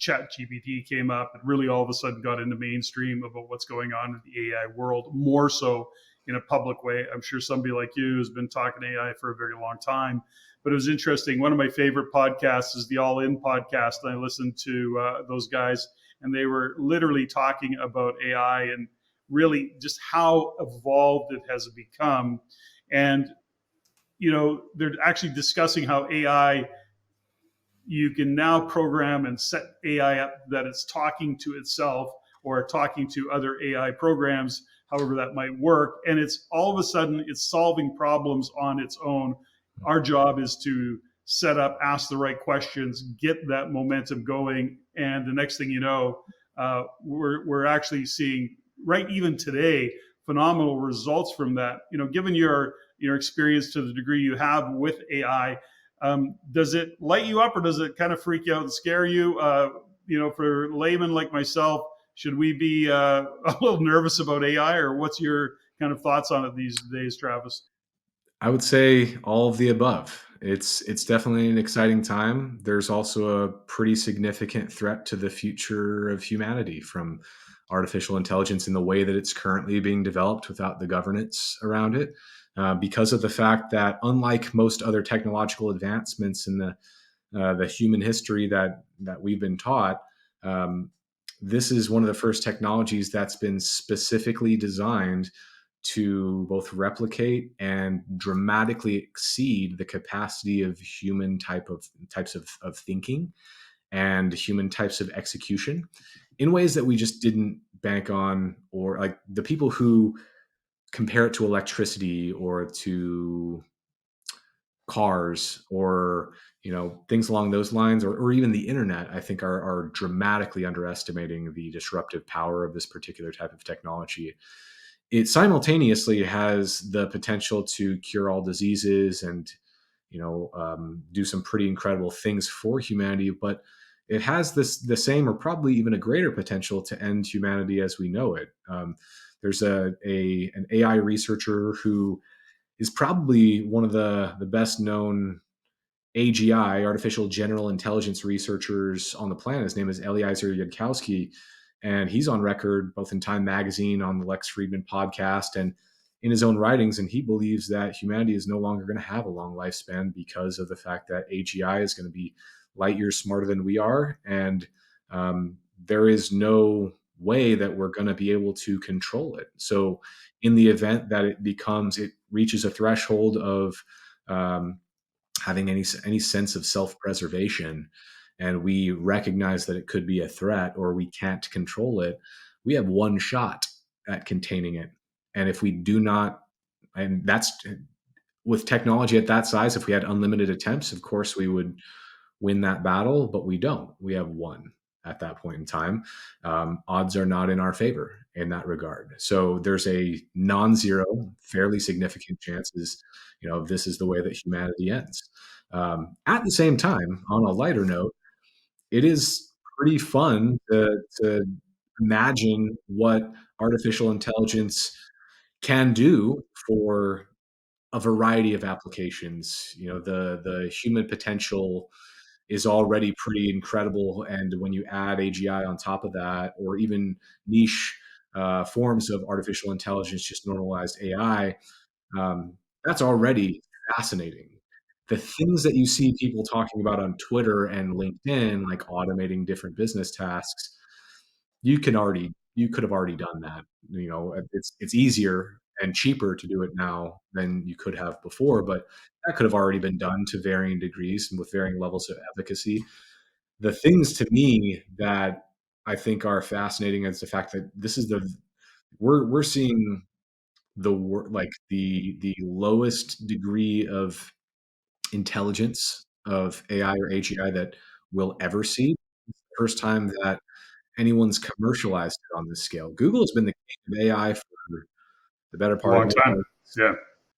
ChatGPT came up, it really all of a sudden got into mainstream about what's going on in the AI world, more so in a public way. I'm sure somebody like you has been talking AI for a very long time, but it was interesting. One of my favorite podcasts is the All In podcast. And I listened to those guys, and they were literally talking about AI and really just how evolved it has become. And, they're actually discussing how AI, you can now program and set AI up that it's talking to itself or talking to other AI programs, however that might work. And it's all of a sudden it's solving problems on its own. Our job is to set up, ask the right questions, get that momentum going. And the next thing you know, we're actually seeing, right even today, phenomenal results from that. Given your experience to the degree you have with AI, does it light you up, or does it kind of freak you out and scare you? For laymen like myself, should we be a little nervous about AI, or what's your kind of thoughts on it these days, Travis? I would say all of the above. It's definitely an exciting time. There's also a pretty significant threat to the future of humanity from artificial intelligence in the way that it's currently being developed without the governance around it. Because of the fact that, unlike most other technological advancements in the human history that we've been taught, this is one of the first technologies that's been specifically designed to both replicate and dramatically exceed the capacity of human types of thinking and human types of execution in ways that we just didn't bank on. Or like the people who compare it to electricity or to cars or things along those lines, or even the internet, I think are dramatically underestimating the disruptive power of this particular type of technology. It simultaneously has the potential to cure all diseases and do some pretty incredible things for humanity, but it has the same or probably even a greater potential to end humanity as we know it. There's an AI researcher who is probably one of the best known AGI, artificial general intelligence researchers on the planet. His name is Eliezer Yudkowsky, and he's on record both in Time Magazine, on the Lex Friedman podcast, and in his own writings. And he believes that humanity is no longer going to have a long lifespan because of the fact that AGI is going to be light years smarter than we are. And there is no way that we're going to be able to control it. So in the event that it reaches a threshold of having any sense of self-preservation, and we recognize that it could be a threat or we can't control it, we have one shot at containing it. And if we do not, and that's with technology at that size, if we had unlimited attempts, of course we would win that battle, but we don't. We have one at that point in time. Odds are not in our favor in that regard. So there's a non-zero, fairly significant chances, this is the way that humanity ends. At the same time, on a lighter note, it is pretty fun to imagine what artificial intelligence can do for a variety of applications. The human potential is already pretty incredible, and when you add AGI on top of that, or even niche forms of artificial intelligence, just normalized AI, that's already fascinating. The things that you see people talking about on Twitter and LinkedIn, like automating different business tasks, you could have already done that. It's easier and cheaper to do it now than you could have before, but that could have already been done to varying degrees and with varying levels of efficacy. The things to me that I think are fascinating is the fact that we're seeing the lowest degree of intelligence of AI or AGI that we'll ever see. It's the first time that anyone's commercialized it on this scale. Google has been the king of AI for the better A part of long my time. life. Yeah.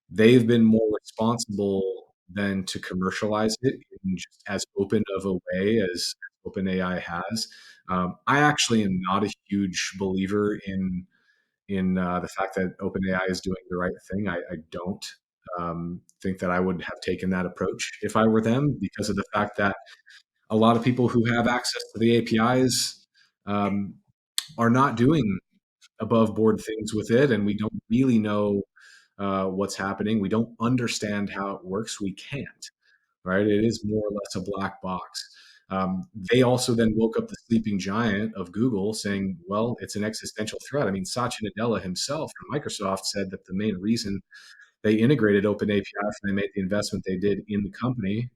They've been more responsible than to commercialize it in just as open of a way as OpenAI has. I actually am not a huge believer in the fact that OpenAI is doing the right thing. I don't think that I would have taken that approach if I were them, because of the fact that a lot of people who have access to the APIs um, are not doing above board things with it, and we don't really know what's happening. We don't understand how it works. We can't, right? It is more or less a black box. They also then woke up the sleeping giant of Google saying, well, it's an existential threat. I mean, Satya Nadella himself from Microsoft said that the main reason they integrated OpenAPI and they made the investment they did in the company,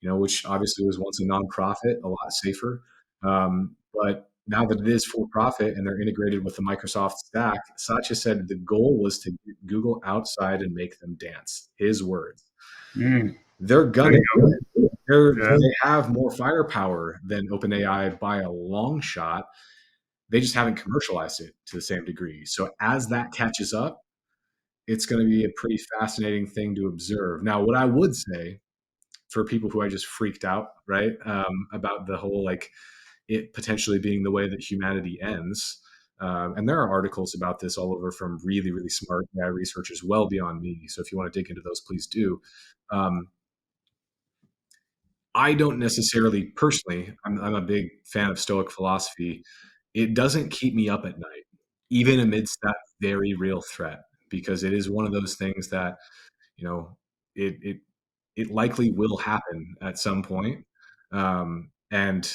which obviously was once a nonprofit, a lot safer. But now that it is for profit and they're integrated with the Microsoft stack, Satya said the goal was to get Google outside and make them dance. His words. Mm, They're there gonna you do it. go. They have more firepower than OpenAI by a long shot. They just haven't commercialized it to the same degree. So as that catches up, it's going to be a pretty fascinating thing to observe. Now, what I would say for people who I just freaked out, right, about the whole like it potentially being the way that humanity ends. And there are articles about this all over from really, really smart AI researchers well beyond me. So if you want to dig into those, please do. Um, I don't necessarily personally, I'm a big fan of Stoic philosophy. It doesn't keep me up at night, even amidst that very real threat, because it is one of those things that, you know, it, it, it likely will happen at some point. And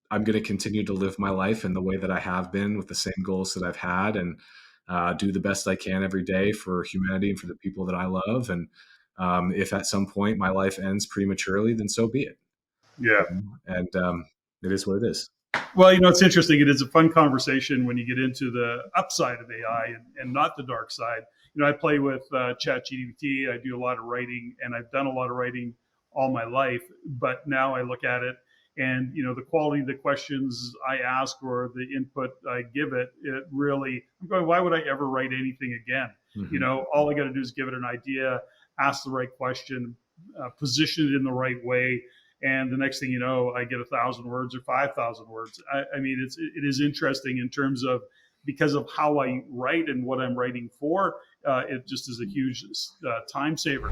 I'm going to continue to live my life in the way that I have been with the same goals that I've had and do the best I can every day for humanity and for the people that I love. And if at some point my life ends prematurely, then so be it. Yeah. And it is what it is. Well, it's interesting. It is a fun conversation when you get into the upside of AI and not the dark side. I play with ChatGPT. I do a lot of writing, and I've done a lot of writing all my life. But now I look at it, and the quality of the questions I ask or the input I give it, it really, I'm going, why would I ever write anything again? Mm-hmm. All I got to do is give it an idea, ask the right question, position it in the right way, and the next thing you know, I get 1,000 words or 5,000 words. I mean, it is interesting in terms of because of how I write and what I'm writing for. It just is a huge time saver.